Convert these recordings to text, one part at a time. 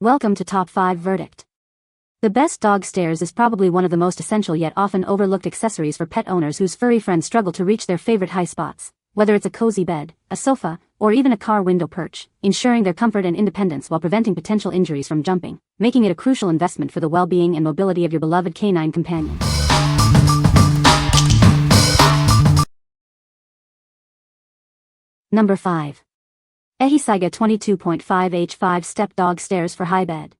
Welcome to Top 5 Verdict. The best dog stairs is probably one of the most essential yet often overlooked accessories for pet owners whose furry friends struggle to reach their favorite high spots, whether it's a cozy bed, a sofa, or even a car window perch, ensuring their comfort and independence while preventing potential injuries from jumping, making it a crucial investment for the well-being and mobility of your beloved canine companion. Number 5. EHEYCIGA 22.5H 5-step dog stairs for high bed.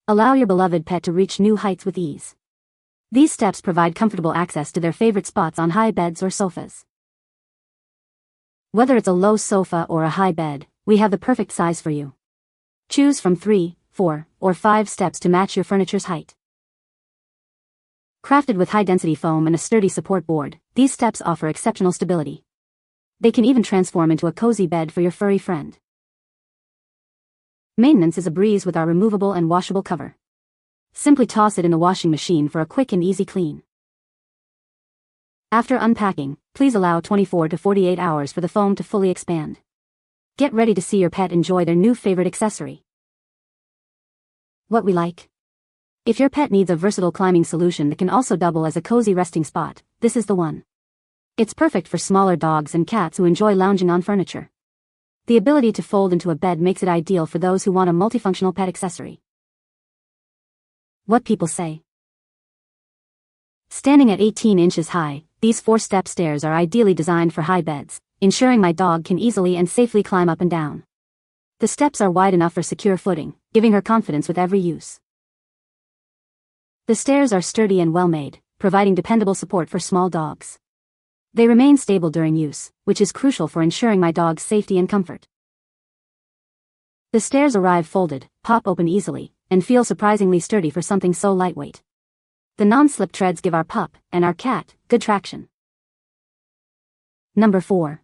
Allow your beloved pet to reach new heights with ease. These steps provide comfortable access to their favorite spots on high beds or sofas. Whether it's a low sofa or a high bed, we have the perfect size for you. Choose from 3, 4, or 5 steps to match your furniture's height. Crafted with high-density foam and a sturdy support board, these steps offer exceptional stability. They can even transform into a cozy bed for your furry friend. Maintenance is a breeze with our removable and washable cover. Simply toss it in the washing machine for a quick and easy clean. After unpacking, please allow 24 to 48 hours for the foam to fully expand. Get ready to see your pet enjoy their new favorite accessory. What we like. If your pet needs a versatile climbing solution that can also double as a cozy resting spot, this is the one. It's perfect for smaller dogs and cats who enjoy lounging on furniture. The ability to fold into a bed makes it ideal for those who want a multifunctional pet accessory. What people say. Standing at 18 inches high, these 4-step stairs are ideally designed for high beds, ensuring my dog can easily and safely climb up and down. The steps are wide enough for secure footing, giving her confidence with every use. The stairs are sturdy and well-made, providing dependable support for small dogs. They remain stable during use, which is crucial for ensuring my dog's safety and comfort. The stairs arrive folded, pop open easily, and feel surprisingly sturdy for something so lightweight. The non-slip treads give our pup, and our cat, good traction. Number 4.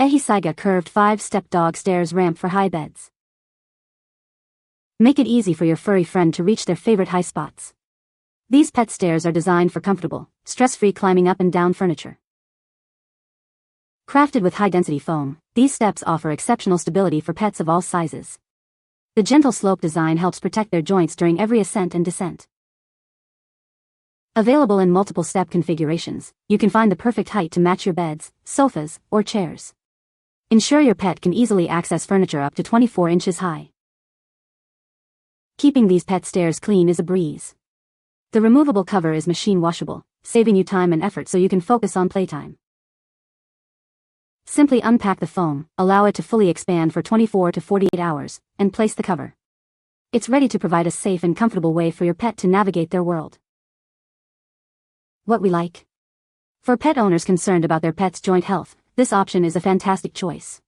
EHEYCIGA curved 5-step dog stairs ramp for high beds. Make it easy for your furry friend to reach their favorite high spots. These pet stairs are designed for comfortable, stress-free climbing up and down furniture. Crafted with high-density foam, these steps offer exceptional stability for pets of all sizes. The gentle slope design helps protect their joints during every ascent and descent. Available in multiple step configurations, you can find the perfect height to match your beds, sofas, or chairs. Ensure your pet can easily access furniture up to 24 inches high. Keeping these pet stairs clean is a breeze. The removable cover is machine washable, saving you time and effort so you can focus on playtime. Simply unpack the foam, allow it to fully expand for 24 to 48 hours, and place the cover. It's ready to provide a safe and comfortable way for your pet to navigate their world. What we like. For pet owners concerned about their pet's joint health, this option is a fantastic choice.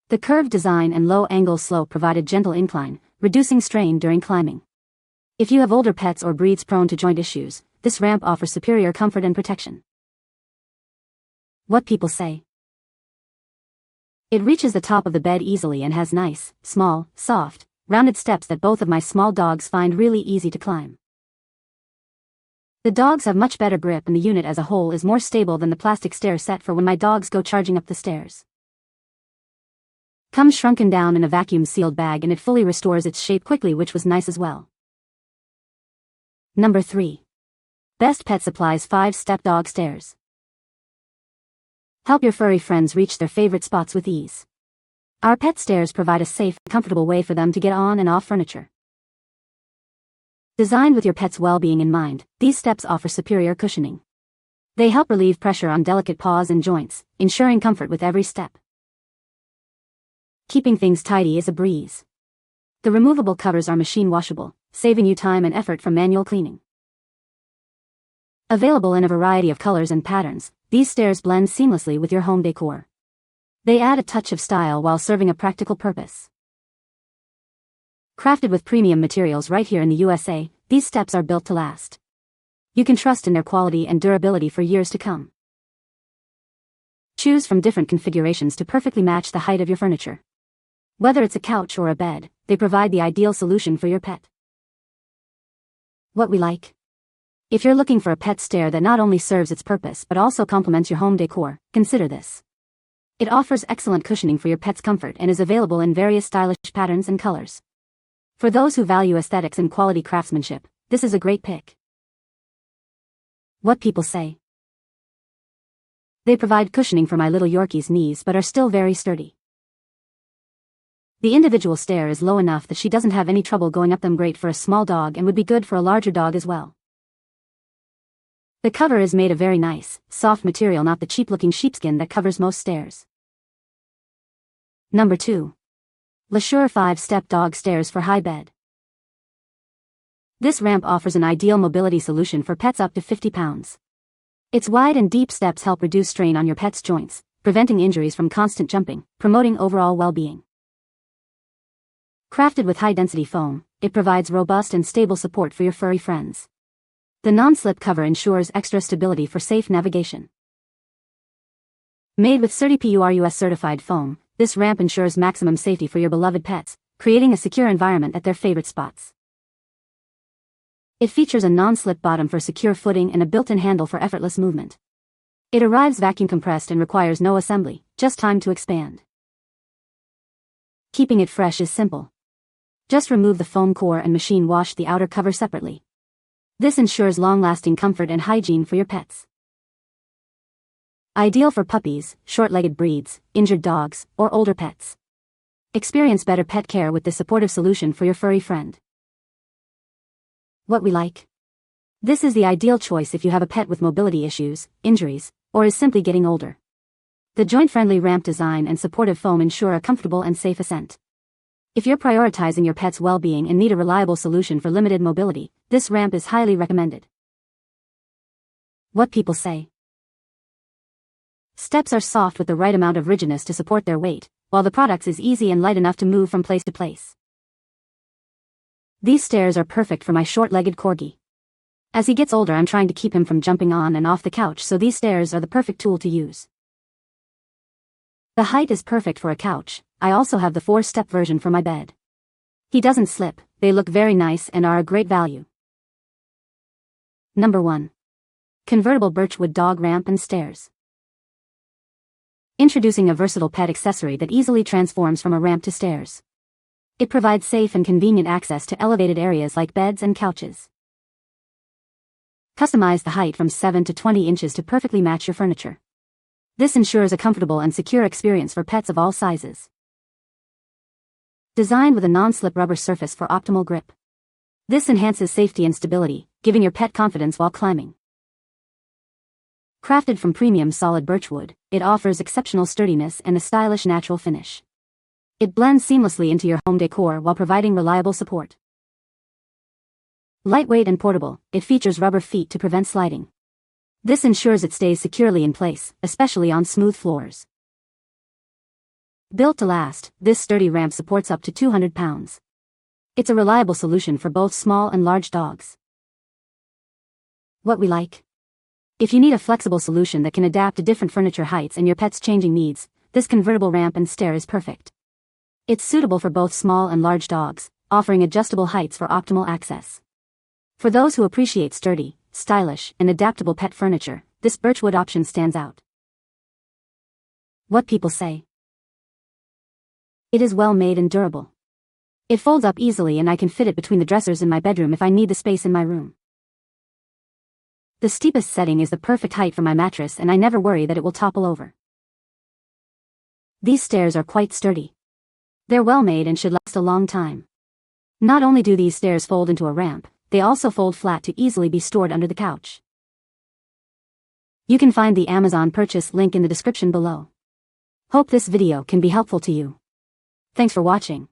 The curved design and low-angle slope provide a gentle incline, reducing strain during climbing. If you have older pets or breeds prone to joint issues, this ramp offers superior comfort and protection. What people say. It reaches the top of the bed easily and has nice, small, soft, rounded steps that both of my small dogs find really easy to climb. The dogs have much better grip and the unit as a whole is more stable than the plastic stair set for when my dogs go charging up the stairs. Comes shrunken down in a vacuum-sealed bag and it fully restores its shape quickly, which was nice as well. Number 3. Best Pet Supplies 5-step dog stairs. Help your furry friends reach their favorite spots with ease. Our pet stairs provide a safe, comfortable way for them to get on and off furniture. Designed with your pet's well-being in mind, these steps offer superior cushioning. They help relieve pressure on delicate paws and joints, ensuring comfort with every step. Keeping things tidy is a breeze. The removable covers are machine washable, saving you time and effort from manual cleaning. Available in a variety of colors and patterns, these stairs blend seamlessly with your home decor. They add a touch of style while serving a practical purpose. Crafted with premium materials right here in the USA, these steps are built to last. You can trust in their quality and durability for years to come. Choose from different configurations to perfectly match the height of your furniture. Whether it's a couch or a bed, they provide the ideal solution for your pet. What we like. If you're looking for a pet stair that not only serves its purpose but also complements your home decor, consider this. It offers excellent cushioning for your pet's comfort and is available in various stylish patterns and colors. For those who value aesthetics and quality craftsmanship, this is a great pick. What people say. They provide cushioning for my little Yorkie's knees but are still very sturdy. The individual stair is low enough that she doesn't have any trouble going up them. Great for a small dog and would be good for a larger dog as well. The cover is made of very nice, soft material, not the cheap-looking sheepskin that covers most stairs. Number 2. Lesure 5-step dog stairs for high bed. This ramp offers an ideal mobility solution for pets up to 50 pounds. Its wide and deep steps help reduce strain on your pet's joints, preventing injuries from constant jumping, promoting overall well-being. Crafted with high-density foam, it provides robust and stable support for your furry friends. The non-slip cover ensures extra stability for safe navigation. Made with 30 PURUS certified foam, this ramp ensures maximum safety for your beloved pets, creating a secure environment at their favorite spots. It features a non-slip bottom for secure footing and a built-in handle for effortless movement. It arrives vacuum compressed and requires no assembly, just time to expand. Keeping it fresh is simple. Just remove the foam core and machine wash the outer cover separately. This ensures long-lasting comfort and hygiene for your pets. Ideal for puppies, short-legged breeds, injured dogs, or older pets. Experience better pet care with this supportive solution for your furry friend. What we like. This is the ideal choice if you have a pet with mobility issues, injuries, or is simply getting older. The joint-friendly ramp design and supportive foam ensure a comfortable and safe ascent. If you're prioritizing your pet's well-being and need a reliable solution for limited mobility, this ramp is highly recommended. What people say. Steps are soft with the right amount of rigidness to support their weight, while the product is easy and light enough to move from place to place. These stairs are perfect for my short-legged corgi. As he gets older, I'm trying to keep him from jumping on and off the couch, so these stairs are the perfect tool to use. The height is perfect for a couch. I also have the 4-step version for my bed. He doesn't slip, they look very nice and are a great value. Number 1. Convertible Birchwood dog ramp and stairs. Introducing a versatile pet accessory that easily transforms from a ramp to stairs. It provides safe and convenient access to elevated areas like beds and couches. Customize the height from 7 to 20 inches to perfectly match your furniture. This ensures a comfortable and secure experience for pets of all sizes. Designed with a non-slip rubber surface for optimal grip. This enhances safety and stability, giving your pet confidence while climbing. Crafted from premium solid birchwood, it offers exceptional sturdiness and a stylish natural finish. It blends seamlessly into your home decor while providing reliable support. Lightweight and portable, it features rubber feet to prevent sliding. This ensures it stays securely in place, especially on smooth floors. Built to last, this sturdy ramp supports up to 200 pounds. It's a reliable solution for both small and large dogs. What we like. If you need a flexible solution that can adapt to different furniture heights and your pet's changing needs, this convertible ramp and stair is perfect. It's suitable for both small and large dogs, offering adjustable heights for optimal access. For those who appreciate sturdy, stylish, and adaptable pet furniture, this Birchwood option stands out. What people say. It is well made and durable. It folds up easily and I can fit it between the dressers in my bedroom if I need the space in my room. The steepest setting is the perfect height for my mattress and I never worry that it will topple over. These stairs are quite sturdy. They're well made and should last a long time. Not only do these stairs fold into a ramp, they also fold flat to easily be stored under the couch. You can find the Amazon purchase link in the description below. Hope this video can be helpful to you. Thanks for watching.